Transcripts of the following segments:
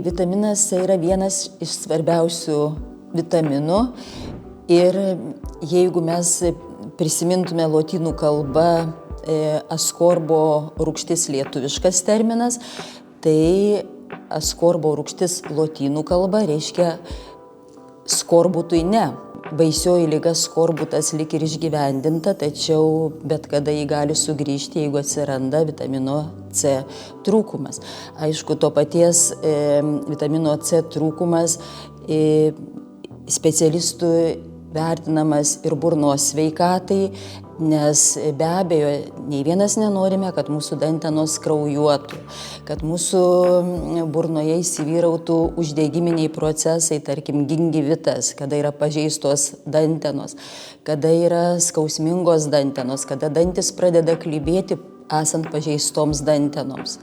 vitaminas C yra vienas iš svarbiausių vitaminų ir jeigu mes prisimintume lotynų kalbą askorbo rūgštis lietuviškas terminas, tai askorbo rūgštis lotynų kalba reiškia skorbutui ne. Baisioji liga skorbutas lyg ir išgyvendinta, tačiau bet kada jį gali sugrįžti, jeigu atsiranda vitamino C trūkumas. Aišku, to paties vitamino C trūkumas specialistų vertinamas ir burnos sveikatai, nes be abejo, nei vienas nenorime, kad mūsų dantenos kraujuotų, kad mūsų burnoje įsivyrautų uždegiminiai procesai, tarkim, gingivitas, kada yra pažeistos dantenos, kada yra skausmingos dantenos, kada dantis pradeda klibėti esant pažeistoms dantenoms.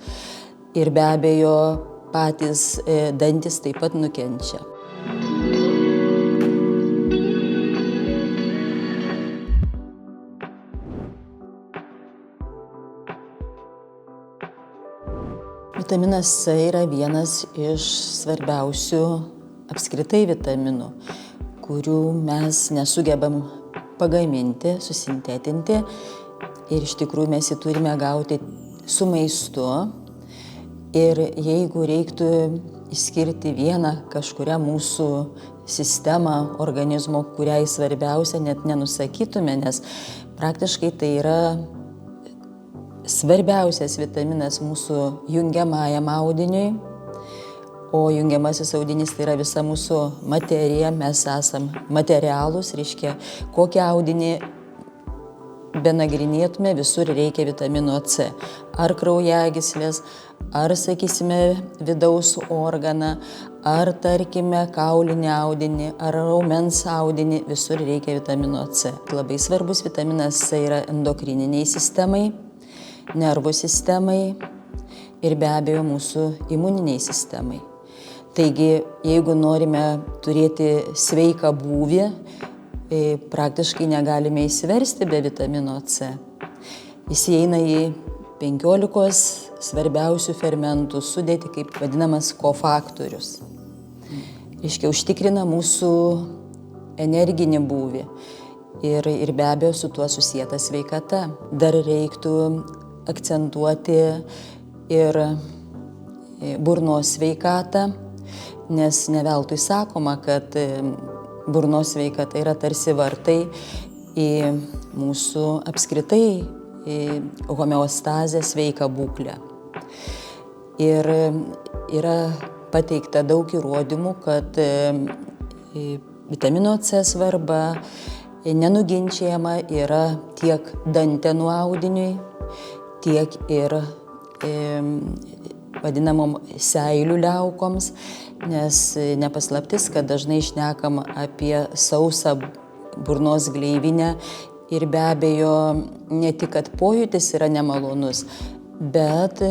Ir be abejo, patys dantis taip pat nukenčia. Vitaminas C yra vienas iš svarbiausių apskritai vitaminų, kurių mes nesugebam pagaminti, susintetinti ir iš tikrųjų mes jį turime gauti su maistu. Ir jeigu reiktų išskirti vieną kažkurią mūsų sistemą organizmo, kuriai svarbiausia, net nenusakytume, nes praktiškai tai yra svarbiausias vitaminas mūsų jungiamajam audiniui, o jungiamasis audinys tai yra visa mūsų materija, mes esam materialūs, reiškia, kokį audinį benagrinėtume, visur reikia vitamino C. Ar kraujagyslės, ar, sakysime, vidaus organą, ar, tarkime, kaulinį audinį, ar raumens audinį, visur reikia vitamino C. Labai svarbus vitaminas C yra endokrininiai sistemai, nervų sistemai ir be abejo mūsų imuniniai sistemai. Taigi, jeigu norime turėti sveiką būvį, praktiškai negalime įsiversti be vitamino C. Jis įeina į 15 svarbiausių fermentų sudėtį, kaip vadinamas kofaktorius. Reiškia, užtikrina mūsų energinį būvį ir be abejo su tuo susieta sveikata. Dar reiktų akcentuoti ir burnos sveikatą, nes ne veltui sakoma, kad burnos sveikata yra tarsi vartai į mūsų apskritai homeostazę sveiką būklę. Ir yra pateikta daug įrodymų, kad vitamino C svarba nenuginčiama yra tiek dantenų audiniui, tiek ir vadinamom seilių liaukoms, nes nepaslaptis, kad dažnai šnekam apie sausą burnos gleivinę ir be abejo ne tik, kad pojūtis yra nemalonus, bet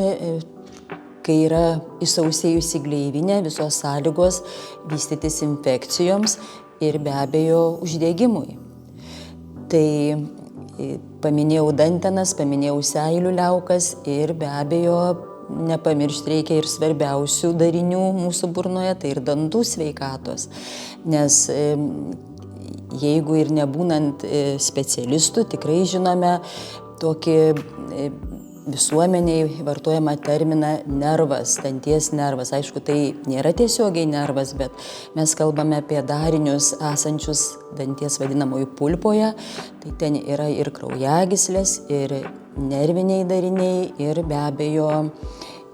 kai yra išsausėjusi gleivinė, visos sąlygos vystytis infekcijoms ir be abejo uždegimui. Tai paminėjau dantenas, paminėjau seilių liaukas ir be abejo nepamiršti reikia ir svarbiausių darinių mūsų burnoje, tai ir dantų sveikatos. Nes jeigu ir nebūnant specialistų, tikrai žinome tokį visuomeniai vartojamą terminą nervas, danties nervas. Aišku, tai nėra tiesiogiai nervas, bet mes kalbame apie darinius esančius danties vadinamojų pulpoje. Tai ten yra ir kraujagyslės, ir nerviniai dariniai, ir be abejo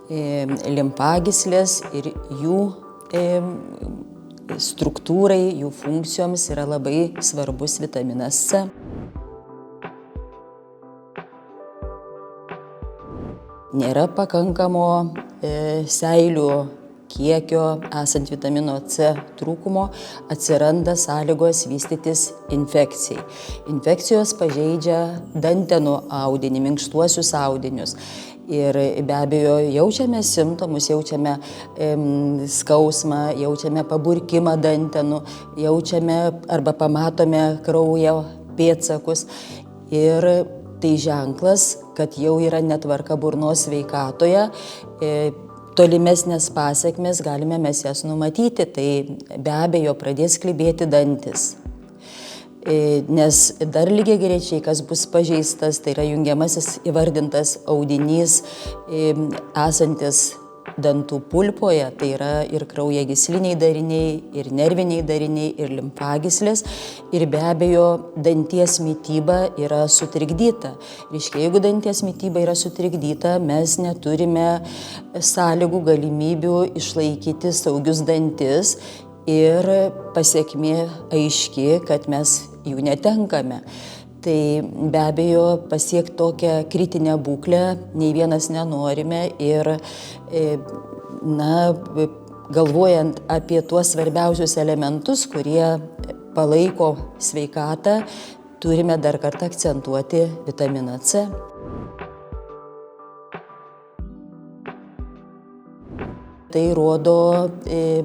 limfagyslės, ir jų struktūrai, jų funkcijoms yra labai svarbus vitaminas C. Nėra pakankamo seilių kiekio esant vitamino C trūkumo, atsiranda sąlygos vystytis infekcijai. Infekcijos pažeidžia dantenų audinį, minkštuosius audinius. Ir be abejo jaučiame simptomus, jaučiame skausmą, jaučiame paburkimą dantenų, jaučiame arba pamatome kraujo pėdsakus. Ir tai ženklas, kad jau yra netvarka burnos sveikatoje, tolimesnės pasekmes galime mes jas numatyti, tai be abejo pradės klibėti dantis. Nes dar lygiagrečiai, kas bus pažeistas, tai yra jungiamasis įvardintas audinys esantis dantų pulpoje, tai yra ir kraujagysliniai dariniai, ir nerviniai dariniai, ir limfagyslės, ir be abejo danties mityba yra sutrikdyta. Reiškia, jeigu danties mityba yra sutrikdyta, mes neturime sąlygų, galimybių išlaikyti saugius dantis ir pasekmė aiški, kad mes jų netenkame. Tai be abejo pasiekti tokią kritinę būklę nei vienas nenorime ir galvojant apie tuos svarbiausius elementus, kurie palaiko sveikatą, turime dar kartą akcentuoti vitaminą C. Tai rodo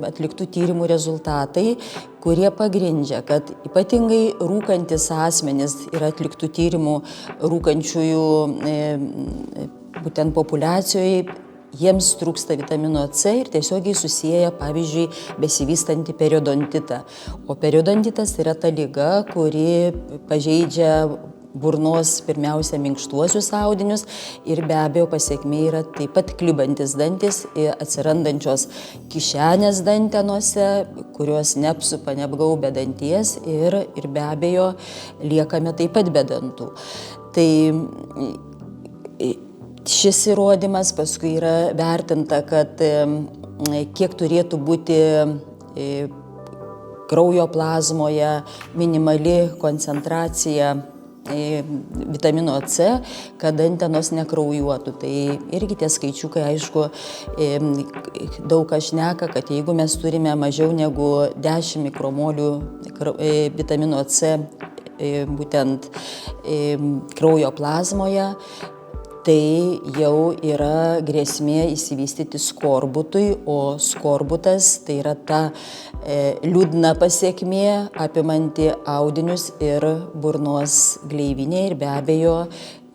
atliktų tyrimų rezultatai, kurie pagrindžia, kad ypatingai rūkantis asmenys ir atliktų tyrimų rūkančiųjų būtent populiacijoje, jiems trūksta vitamino C ir tiesiogiai susieja, pavyzdžiui, besivystantį periodontitą. O periodontitas yra ta liga, kuri pažeidžia burnos pirmiausia minkštuosius audinius ir be abejo pasekmė yra taip pat klibantis dantis, atsirandančios kišenės dantenose, kurios neapsupa, neapgaubia danties ir be abejo liekame taip pat be dantų. Tai šis įrodymas paskui yra vertinta, kad kiek turėtų būti kraujo plazmoje minimali koncentracija vitamino C, kad dantenos nekraujuotų. Tai irgi tie skaičiukai, aišku, daug kas šneka, kad jeigu mes turime mažiau negu 10 mikromolių vitamino C būtent kraujo plazmoje, tai jau yra grėsmė įsivystyti skorbutui, o skorbutas tai yra ta liūdna pasekmė apimanti audinius ir burnos gleivinę ir be abejo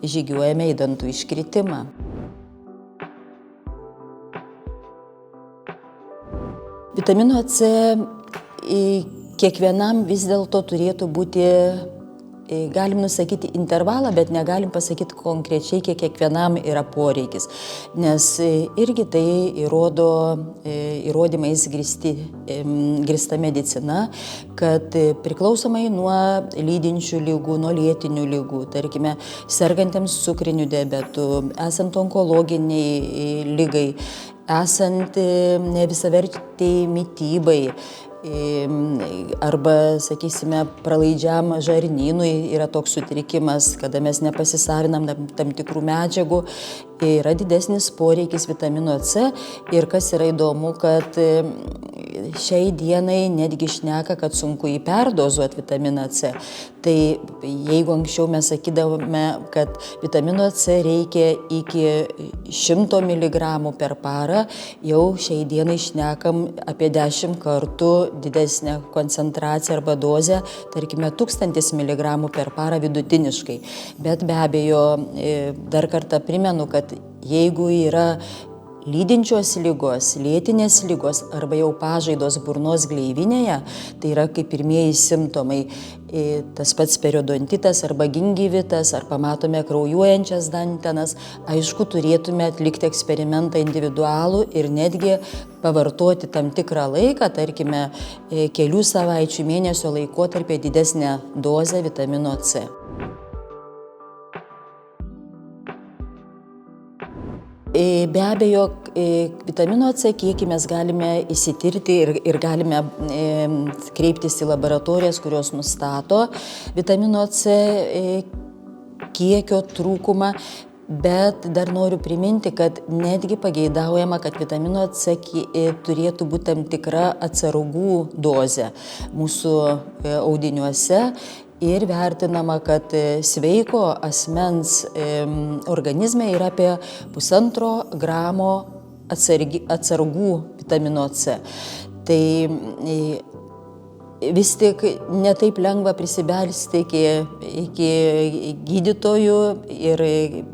žygiuojame į dantų iškritimą. Vitamino C kiekvienam vis dėlto turėtų būti, galim nusakyti intervalą, bet negalim pasakyti konkrečiai, kiek kiekvienam yra poreikis. Nes irgi tai įrodo įrodymais grįsta medicina, kad priklausomai nuo lydinčių ligų, nuo lėtinių ligų, tarkime, sergantiems cukriniu diabetu, esant onkologiniai ligai, esant nevisavertei mitybai, arba, sakysime, pralaidžiam žarnynui yra toks sutrikimas, kada mes nepasisavinam tam tikrų medžiagų, yra didesnis poreikis vitamino C ir kas yra įdomu, kad šiai dienai netgi šneka, kad sunku jį perdozuoti vitaminą C. Tai jeigu anksčiau mes sakydavome, kad vitamino C reikia iki 100 mg per parą, jau šiai dienai šnekam apie 10 kartų didesnę koncentraciją arba dozę, tarkime 1000 mg per parą vidutiniškai. Bet be abejo, dar kartą primenu, kad jeigu yra lydinčios ligos, lėtinės ligos arba jau pažaidos burnos gleivinėje, tai yra kaip pirmieji simptomai, tas pats periodontitas arba gingivitas, ar pamatome kraujuojančias dantenas, aišku, turėtume atlikti eksperimentą individualų ir netgi pavartoti tam tikrą laiką, tarkime, kelių savaičių, mėnesio laikotarpį didesnę dozę vitamino C. Be abejo, vitamino C kiekį mes galime įsitirti ir galime kreiptis į laboratorijas, kurios nustato vitamino C kiekio trūkumą, bet dar noriu priminti, kad netgi pageidaujama, kad vitamino C turėtų būti tam tikra atsargų dozė mūsų audiniuose. Ir vertinama, kad sveiko asmens organizme yra apie 1,5 gramo atsargų vitamino C. Tai vis tik netaip lengva prisibelsti iki gydytojų ir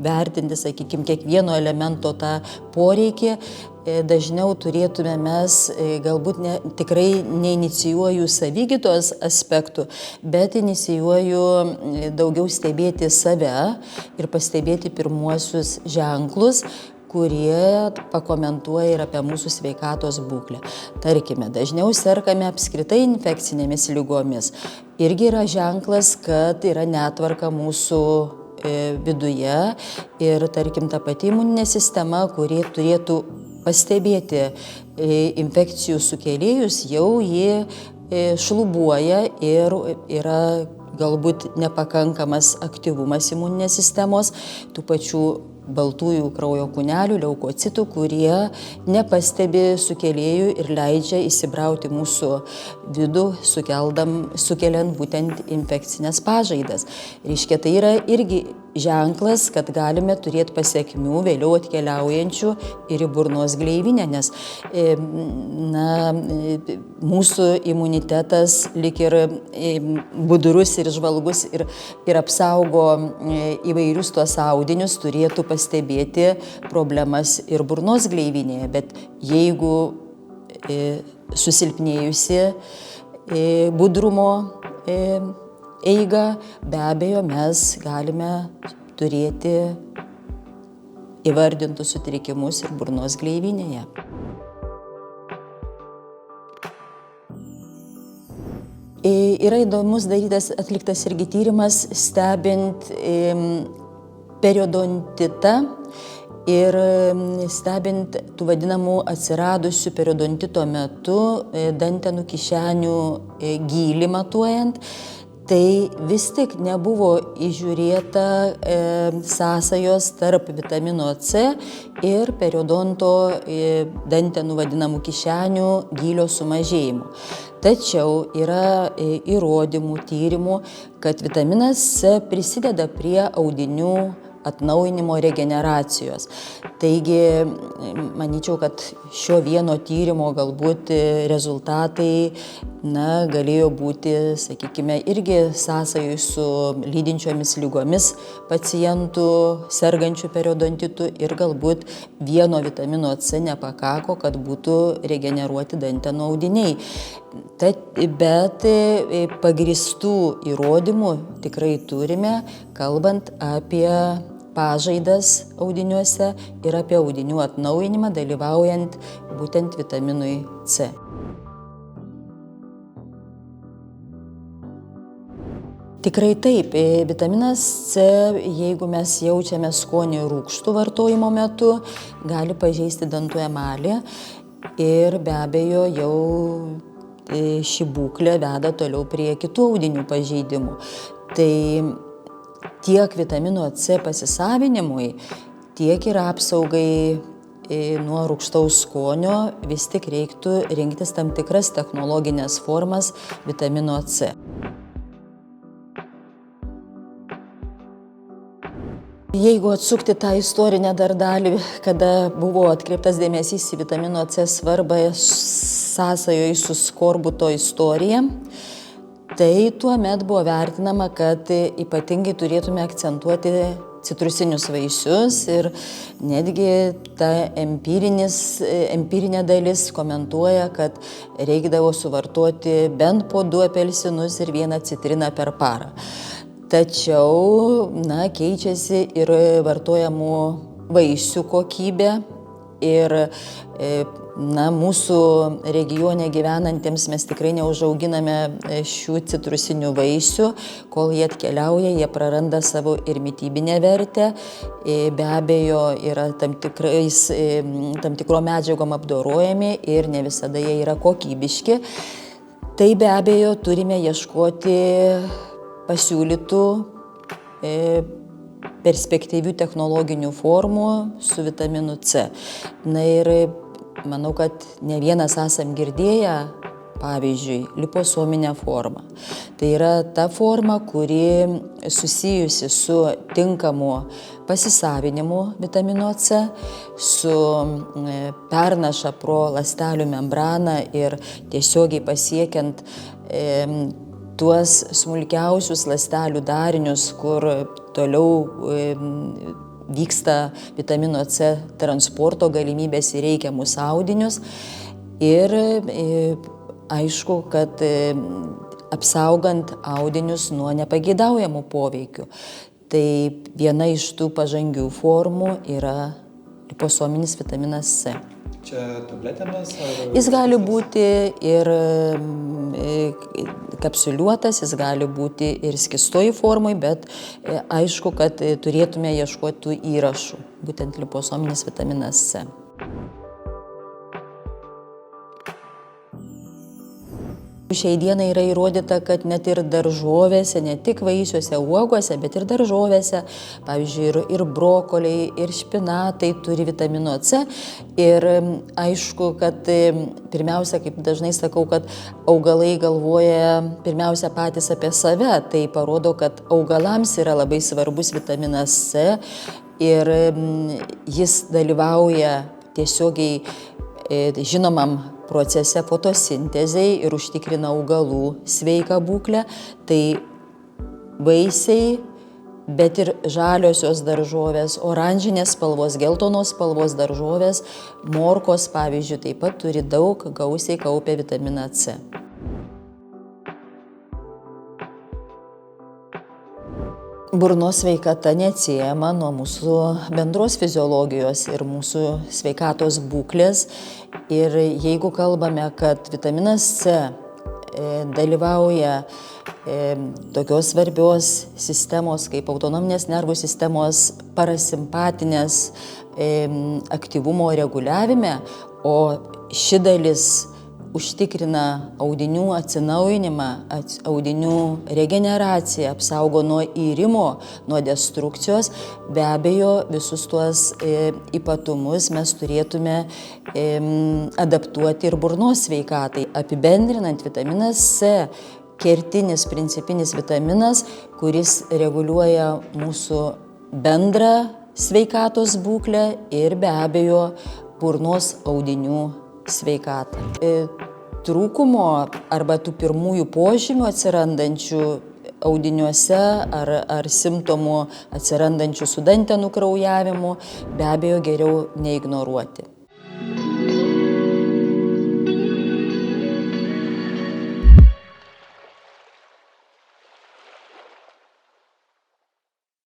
vertinti, sakykime, kiekvieno elemento tą poreikį. Dažniau turėtume mes, galbūt tikrai neinicijuoju savigydos aspektų, bet inicijuoju daugiau stebėti save ir pastebėti pirmuosius ženklus, kurie pakomentuoja ir apie mūsų sveikatos būklę. Tarkime, dažniau sergame apskritai infekcinėmis lygomis. Irgi yra ženklas, kad yra netvarka mūsų viduje ir, tarkim, ta pati imuninė sistema, kuri turėtų pastebėti infekcijų sukėlėjus, jau jį šlubuoja ir yra galbūt nepakankamas aktyvumas imuninės sistemos, tų pačių baltųjų kraujo kūnelių, leukocitų, kurie nepastebi sukėlėjų ir leidžia įsibrauti mūsų vidų, sukeliant būtent infekcinės pažaidas. Reiškia, tai yra irgi ženklas, kad galime turėti pasekmių vėliau atkeliaujančių ir į burnos gleivinę, nes mūsų imunitetas lyg ir budrus ir žvalgus ir apsaugo įvairius tuos audinius, turėtų pastebėti problemas ir burnos gleivinėje, bet jeigu susilpnėjusi budrumo eigą, be abejo, mes galime turėti įvardintus sutrikimus ir burnos gleivinėje. Yra įdomus atliktas irgi tyrimas stebint periodontitą ir stebint tų vadinamų atsiradusių periodontito metu dantenų kišenių gylį matuojant. Tai vis tik nebuvo įžiūrėta sąsajos tarp vitamino C ir periodonto dantenų vadinamų kišenių gylio sumažėjimo. Tačiau yra įrodymų, tyrimų, kad vitaminas C prisideda prie audinių atnaujinimo regeneracijos. Taigi, manyčiau, kad šio vieno tyrimo galbūt rezultatai galėjo būti, sakykime, irgi sąsajoj su lydinčiomis lygomis pacientų sergančių periodontitu ir galbūt vieno vitamino C nepakako, kad būtų regeneruoti dantenų audiniai. Bet pagrįstų įrodymų tikrai turime, kalbant apie pažaidas audiniuose ir apie audinių atnaujinimą, dalyvaujant būtent vitaminui C. Tikrai taip, vitaminas C, jeigu mes jaučiame skonį rūgštų vartojimo metu, gali pažeisti dantų emalį ir be abejo jau ši būklė veda toliau prie kitų audinių pažeidimų. Tai tiek vitamino C pasisavinimui, tiek ir apsaugai nuo rūgštaus skonio vis tik reiktų rinktis tam tikras technologinės formas vitamino C. Jeigu atsukti tą istorinę dar dalį, kada buvo atkreiptas dėmesys į vitamino C svarbą sąsajoje su skorbuto istorija, tai tuomet buvo vertinama, kad ypatingai turėtume akcentuoti citrusinius vaisius ir netgi ta empirinė dalis komentuoja, kad reikdavo suvartoti bent po 2 apelsinus ir 1 citriną per parą. Tačiau, keičiasi ir vartojamų vaisių kokybė ir mūsų regione gyvenantiems mes tikrai neužauginame šių citrusinių vaisių, kol jie atkeliauja, jie praranda savo ir mitybinę vertę, be abejo yra tam tikro medžiagom apdorojami ir ne visada jie yra kokybiški. Tai be abejo turime ieškoti pasiūlytų perspektyvių technologinių formų su vitaminu C. Ir manau, kad ne vienas esam girdėję pavyzdžiui, liposominė forma. Tai yra ta forma, kuri susijusi su tinkamu pasisavinimu vitamino C, su pernaša pro ląstelių membraną ir tiesiogiai pasiekiant tuos smulkiausius ląstelių darinius, kur toliau vyksta vitamino C transporto galimybės į reikiamus audinius. Ir aišku, kad apsaugant audinius nuo nepageidaujamų poveikių. Tai viena iš tų pažangių formų yra liposominis vitaminas C. Čia tabletėmis? Jis gali būti ir kapsuliuotas, jis gali būti ir skystoji formai, bet aišku, kad turėtume ieškoti tų įrašų, būtent liposominis vitaminas C. Šiai dienai yra įrodyta, kad net ir daržovėse, ne tik vaisiuose, uogose, bet ir daržovėse, pavyzdžiui, ir brokoliai, ir špinatai turi vitamino C. Ir aišku, kad pirmiausia, kaip dažnai sakau, kad augalai galvoja pirmiausia patys apie save. Tai parodo, kad augalams yra labai svarbus vitaminas C ir jis dalyvauja tiesiogiai žinomam procese fotosintezei ir užtikrina augalų sveiką būklę. Tai vaisiai, bet ir žaliosios daržovės, oranžinės spalvos, geltonos spalvos daržovės, morkos, pavyzdžiui, taip pat turi daug gausiai kaupia vitaminą C. Burnos sveikata neatsiejama nuo mūsų bendros fiziologijos ir mūsų sveikatos būklės. Ir jeigu kalbame, kad vitaminas C dalyvauja tokios svarbios sistemos kaip autonominės nervų sistemos parasimpatinės aktyvumo reguliavime, o ši dalis užtikrina audinių atsinaujinimą, audinių regeneraciją, apsaugo nuo irimo, nuo destrukcijos. Be abejo, visus tuos ypatumus mes turėtume adaptuoti ir burnos sveikatai. Apibendrinant, vitaminas C kertinis, principinis vitaminas, kuris reguliuoja mūsų bendrą sveikatos būklę ir be abejo burnos audinių sveikatą. Trūkumo arba tų pirmųjų požymių atsirandančių audiniuose ar simptomų atsirandančių su dantenų kraujavimu be abejo geriau neignoruoti.